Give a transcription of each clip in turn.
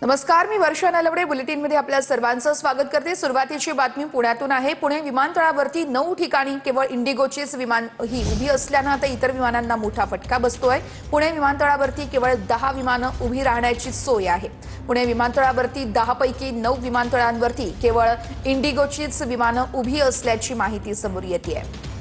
नमस्कार, मी वर्षा नलवडे बुलेटिनमध्ये आपल्या सर्वांचं स्वागत करते। सुरुवातीची बातमी पुण्यातून आहे। पुणे विमानतळावरती 9 ठिकाणी केवळ इंडिगोचीच विमान ही उभी असल्यानं आता इतर विमानांना मोठा फटका बसतोय। पुणे विमानतळावरती केवळ 10 विमानं उभी राहण्याची सोय आहे। पुणे विमानतळावरती 10 पैकी 9 विमानतळांवरती केवळ इंडिगोचीच विमानं उभी असल्याची माहिती समोर येते आहे।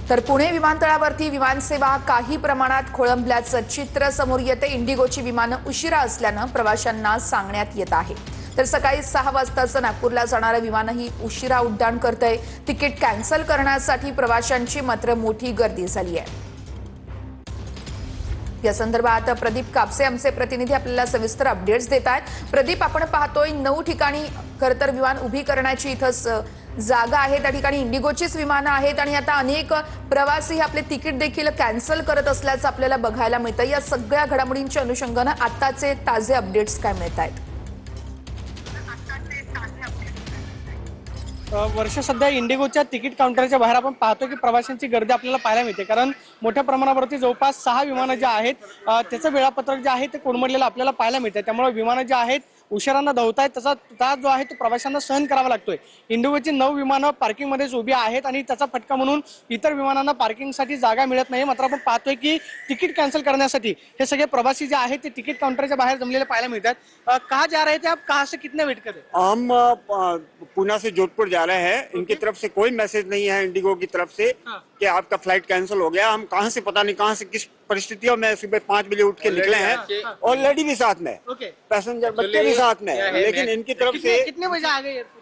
तर पुणे विमानतळावरती विमानसेवा काही प्रमाणात खोळंबल्याचं चित्र समोर येते। इंडिगोची विमानं उशिरा असल्यानं प्रवाशांना सांगण्यात येत आहे। तर सकाळी 6 वाजताचं नागपूरला जाणारं विमानही उशिरा उड्डाण करतंय। तिकीट कॅन्सल करण्यासाठी प्रवाशांची मात्र मोठी गर्दी झाली आहे। या संदर्भात प्रदीप कापसे आमचे प्रतिनिधी आपल्याला सविस्तर अपडेट्स देत आहेत। प्रदीप, आपण पाहतोय 9 ठिकाणी खरतर विमान उभी करण्याची इथं जागा आहे। त्या ठिकाणी इंडिगोचीच विमानं आहेत आणि आता अनेक प्रवासी आपले तिकीट देखील कॅन्सल करत असल्याचं आपल्याला बघायला मिळतं। या सगळ्या घडामोडींच्या अनुषंगानं आताचे ताजे अपडेट्स काय मिळत आहेत? वर्ष सध्या इंडिगोच्या तिकीट काउंटरच्या बाहेर आपण पाहतो की प्रवाशांची गर्दी आपल्याला पाहायला मिळते, कारण मोठ्या प्रमाणावरती जवळपास 6 विमानं जे आहेत त्याचं वेळापत्रक जे आहे ते कोलमडलेलं आपल्याला पाहायला मिळतं। त्यामुळे विमानं जे आहेत उशिरांना धावतायत, त्याचा त्रास जो आहे तो प्रवाशांना सहन करावा लागतोय। इंडिगोची 9 विमानं पार्किंगमध्येच उभी आहेत आणि त्याचा फटका म्हणून इतर विमानांना पार्किंगसाठी जागा मिळत नाही। मात्र आपण पाहतोय की तिकीट कॅन्सल करण्यासाठी हे सगळे प्रवासी जे आहेत ते तिकीट काउंटरच्या बाहेर जमलेले पाहायला मिळतात। कहाँ जा रहे थे आप, कहाँ से कितने वेट कर रहे? हम पुणे से जोधपुर जा रहे हैं। इनकी तरफ से कोई मैसेज नहीं है इंडिगो की तरफ से कि आपका फ्लाइट कैंसिल हो गया। हम कहां से पता नहीं कहां से किस परिस्थितियों में सुबह 5 बजे उठ के निकले हैं और लेडी भी साथ में, पैसेंजर बच्चे भी साथ में, लेकिन इनकी तरफ से कितने बजे आ गए एयरपोर्ट?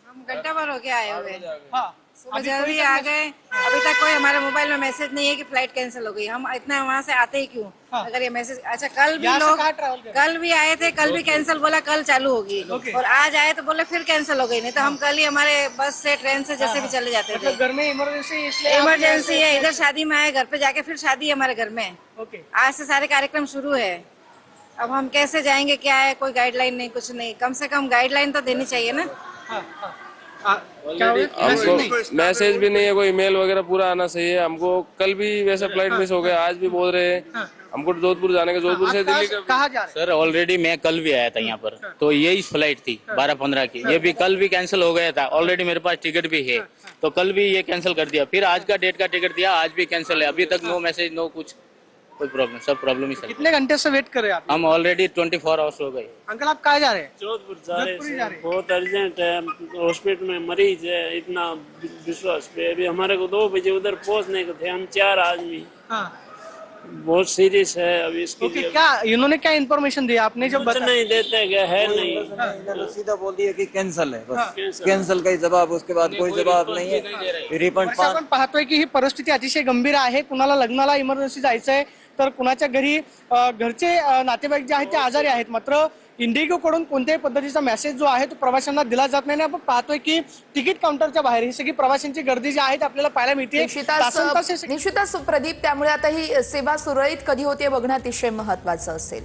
हम घंटा भर हो गया आए हुए। हाँ, सुबह जल्दी आ गए। अभी तक कोई हमारे मोबाइल में मैसेज नहीं है कि फ्लाइट कैंसिल हो गई। हम इतना वहाँ से आते ही क्यों? हाँ। अगर ये मैसेज, अच्छा कल भी यहाँ से लोग कहाँ travel कर? कल भी आए थे, कल भी कैंसिल बोला, कल चालू होगी। और आज आए तो बोले फिर कैंसिल हो गई। नहीं तो हम कल ही हमारे बस से ट्रेन से जैसे भी चले जाते थे। मतलब घर में इमरजेंसी इसलिए आप इमरजेंसी है, इधर शादी में आए, घर पे जाके फिर शादी है हमारे घर में। ओके। आज से सारे कार्यक्रम शुरू है। अब हम कैसे जाएंगे, क्या है, कोई गाइडलाइन नहीं, कुछ नहीं। कम से कम गाइडलाइन तो देनी चाहिए ना। हाँ, हाँ। क्या हुआ? हमको मैसेज भी नहीं है, कोई ईमेल वगैरह पूरा आना चाहिए। हमको कल भी वैसे फ्लाइट मिस हो गया, आज भी बोल रहे हैं हमको जोधपुर जाने का, जोधपुर से दिल्ली का। कहाँ जा रहे सर ऑलरेडी मैं कल भी आया था यहाँ पर, तो यही फ्लाइट थी 12:15 की। ये भी कल भी कैंसिल हो गया था। ऑलरेडी मेरे पास टिकट भी है, तो कल भी ये कैंसिल कर दिया। फिर आज का डेट का टिकट दिया, आज भी कैंसिल है। अभी तक नो मैसेज, नो कुछ, कोई प्रॉब्लम, सब प्रॉब्लम ही सर। कितने घंटे से वेट कर रहे हैं आप? हम ऑलरेडी 24 आवर्स हो गए। अंकल, आप कहाँ जा रहे हैं? जोधपुर जा जोधपुर ही जा रहे रहे हैं। हैं। बहुत अर्जेंट है, हॉस्पिटल में मरीज है। इतना विश्वास पे अभी हमारे को 2 बजे उधर पहुंचने को थे। हम 4 आदमी, हाँ। बहुत सीरियस है अभी इसके ओके, लिए। क्या इन्होंने क्या इन्फॉर्मेशन दी आपने जब कुछ नहीं देते गए है नहीं। इन्होंने सीधा बोल दिया कि कैंसिल है, बस कैंसिल। कैंसिल का ही जवाब, उसके बाद कोई जवाब नहीं है। रिफंड वर्षा, आपण पाहतोय की ही परिस्थिती अतिशय गंभीर आहे। कुणाला लग्नाला इमर्जन्सी जायचंय तर कुणाच्या घरी घरचे नातेवाईक जे आहेत ते आजारी आहेत, मात्र इंडिगो कडून कोणत्याही पद्धतीचा मेसेज जो आहे तो प्रवाशांना दिला जात नाही। आपण पाहतोय की तिकीट काउंटरच्या बाहेर ही सगळी प्रवाशांची गर्दी जी आहे ती आपल्याला पाहायला मिळते। निश्चितच प्रदीप, त्यामुळे आता ही सेवा सुरळीत कधी होते बघणं अतिशय महत्त्वाचं असेल।